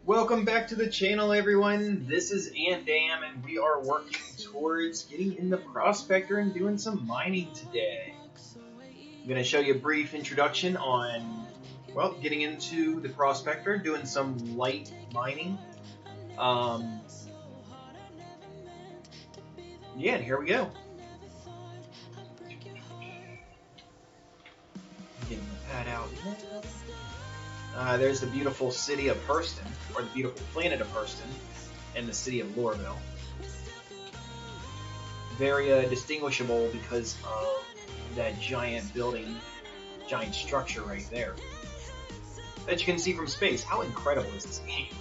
Welcome back to the channel, everyone. This is Dam, and we are working towards getting in the Prospector and doing some mining today. I'm going to show you a brief introduction on, well, getting into the Prospector, doing some light mining. Yeah, and here we go. Getting the pad out now. There's the beautiful city of Hurston, or the beautiful planet of Hurston, and the city of Lorville. Very distinguishable because of that giant building, giant structure right there that you can see from space. How incredible is this game?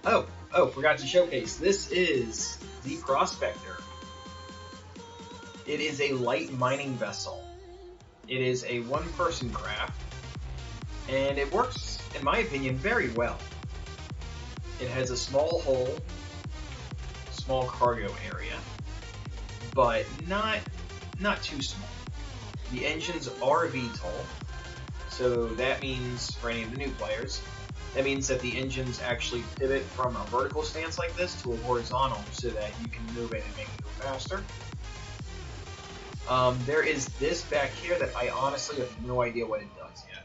Oh, forgot to showcase. This is the Prospector. It is a light mining vessel. It is a one-person craft, and it works, in my opinion, very well. It has a small hull, small cargo area, but not too small. The engines are VTOL, so that means, for any of the new players, that means that the engines actually pivot from a vertical stance like this to a horizontal so that you can move it and make it go faster. There is this back here that I honestly have no idea what it does yet.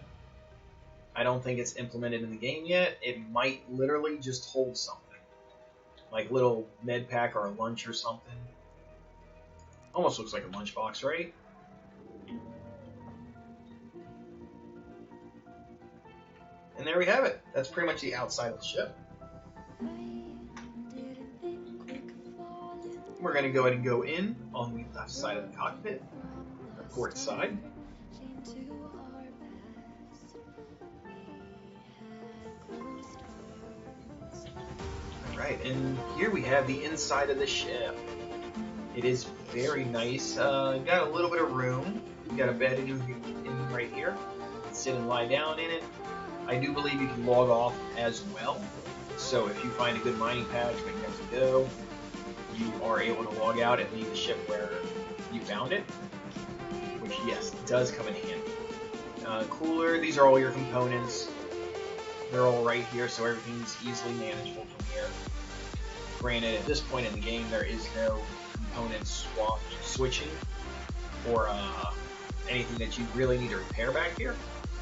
I don't think it's implemented in the game yet. It might literally just hold something, like little med pack or a lunch or something. Almost looks like a lunchbox, right? And there we have it. That's pretty much the outside of the ship. We're going to go ahead and go in on the left side of the cockpit, the port side. Alright, and here we have the inside of the ship. It is very nice. Got a little bit of room. You got a bed in right here. You can sit and lie down in it. I do believe you can log off as well. So if you find a good mining patch where you have to go, you are able to log out and leave the ship where you found it. Which, yes, does come in handy. Cooler, these are all your components. They're all right here, so everything's easily manageable from here. Granted, at this point in the game, there is no component switching or anything that you really need to repair back here,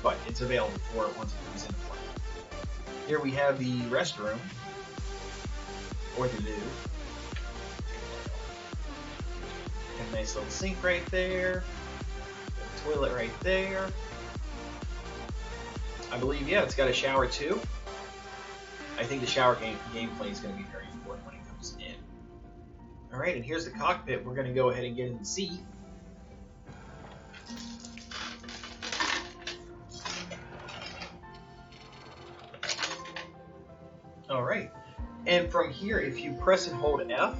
but it's available for it once it comes into play. Here we have the restroom, or the loo. A nice little sink right there, a toilet right there. I believe, yeah, it's got a shower too. I think the shower gameplay is going to be very important when it comes in. Alright, and here's the cockpit. We're going to go ahead and get in the seat. Alright, and from here, if you press and hold F,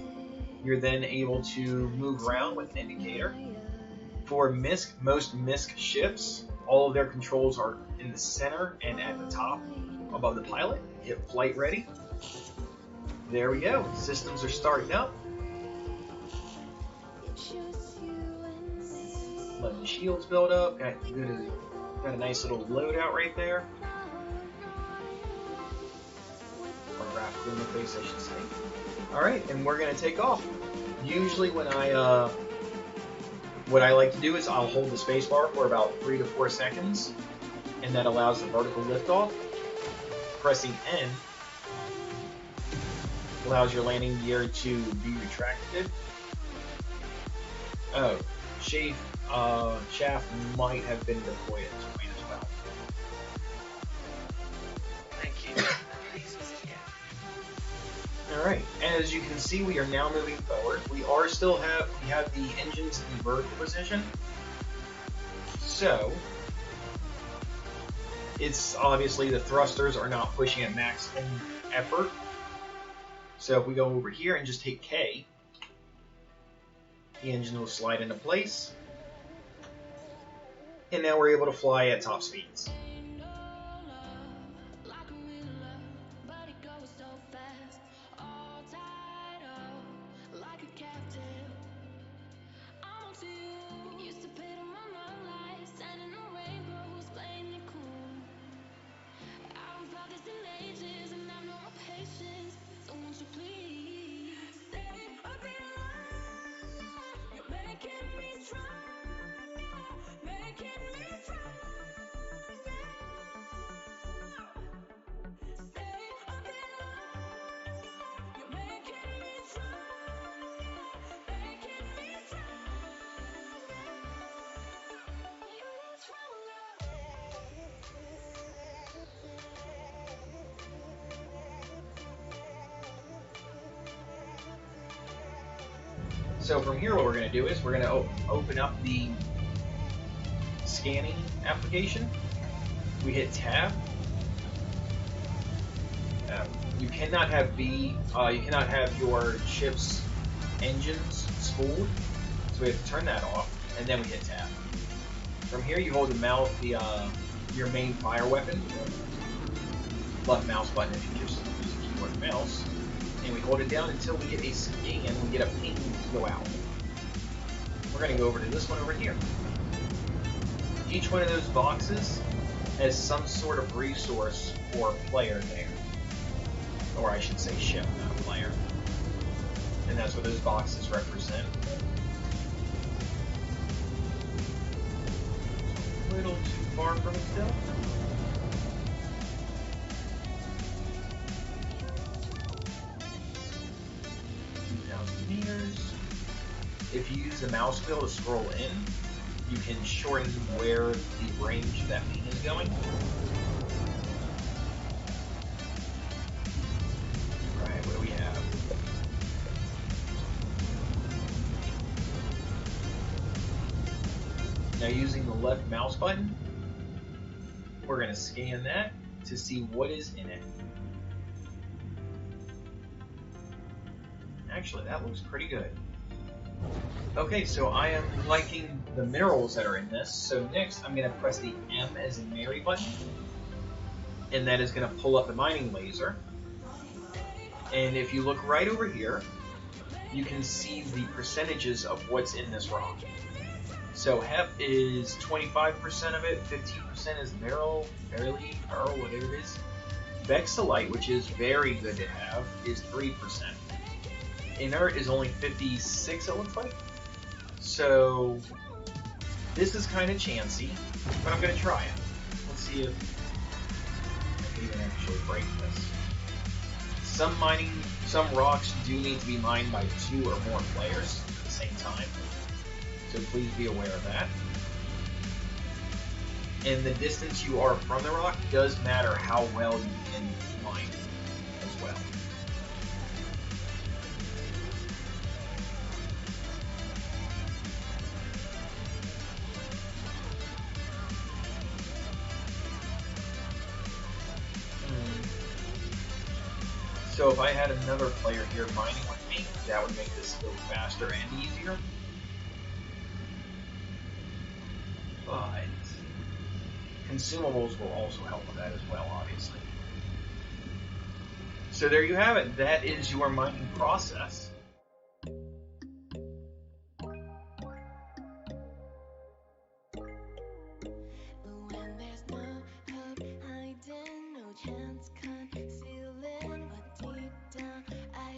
you're then able to move around with an indicator. For most MISC ships, all of their controls are in the center and at the top above the pilot. Hit flight ready. There we go. Systems are starting up. Letting the shields build up. Got a nice little loadout right there. Or graphical interface, I should say. Alright, and we're going to take off. Usually when what I like to do is I'll hold the spacebar for about 3 to 4 seconds, and that allows the vertical liftoff. Pressing N allows your landing gear to be retracted. Oh, shaft might have been deployed at this point as well. Thank you. Alright, as you can see, we are now moving forward. We have the engines in vertical position. So, it's obviously the thrusters are not pushing at max effort. So if we go over here and just hit K, the engine will slide into place. And now we're able to fly at top speeds. So from here, what we're going to do is we're going to open up the scanning application. We hit tab. You cannot have you cannot have your ship's engines spooled, so we have to turn that off, and then we hit tab. From here, you hold the mouse, your main fire weapon, left mouse button if you just use the keyboard and mouse, and we hold it down until we get a scan and we get a ping to go out. We're going to go over to this one over here. Each one of those boxes has some sort of resource or player there. Or I should say ship, not a player. And that's what those boxes represent. A little too far from it still. Meters. If you use the mouse wheel to scroll in, you can shorten where the range of that ping is going. Right, what do we have? Now using the left mouse button, we're going to scan that to see what is in it. Actually, that looks pretty good. Okay, so I am liking the minerals that are in this. So next, I'm going to press the M as in Mary button, and that is going to pull up the mining laser. And if you look right over here, you can see the percentages of what's in this rock. So Hep is 25% of it, 15% is Beryl, whatever it is. Bexolite, which is very good to have, is 3%. Inert is only 56, it looks like. So this is kind of chancy, but I'm going to try it. Let's see if I can even actually break this. Some rocks do need to be mined by 2 or more players at the same time. So please be aware of that. And the distance you are from the rock does matter how well you can mine as well. So if I had another player here mining with me, that would make this go faster and easier. But consumables will also help with that as well, obviously. So there you have it. That is your mining process.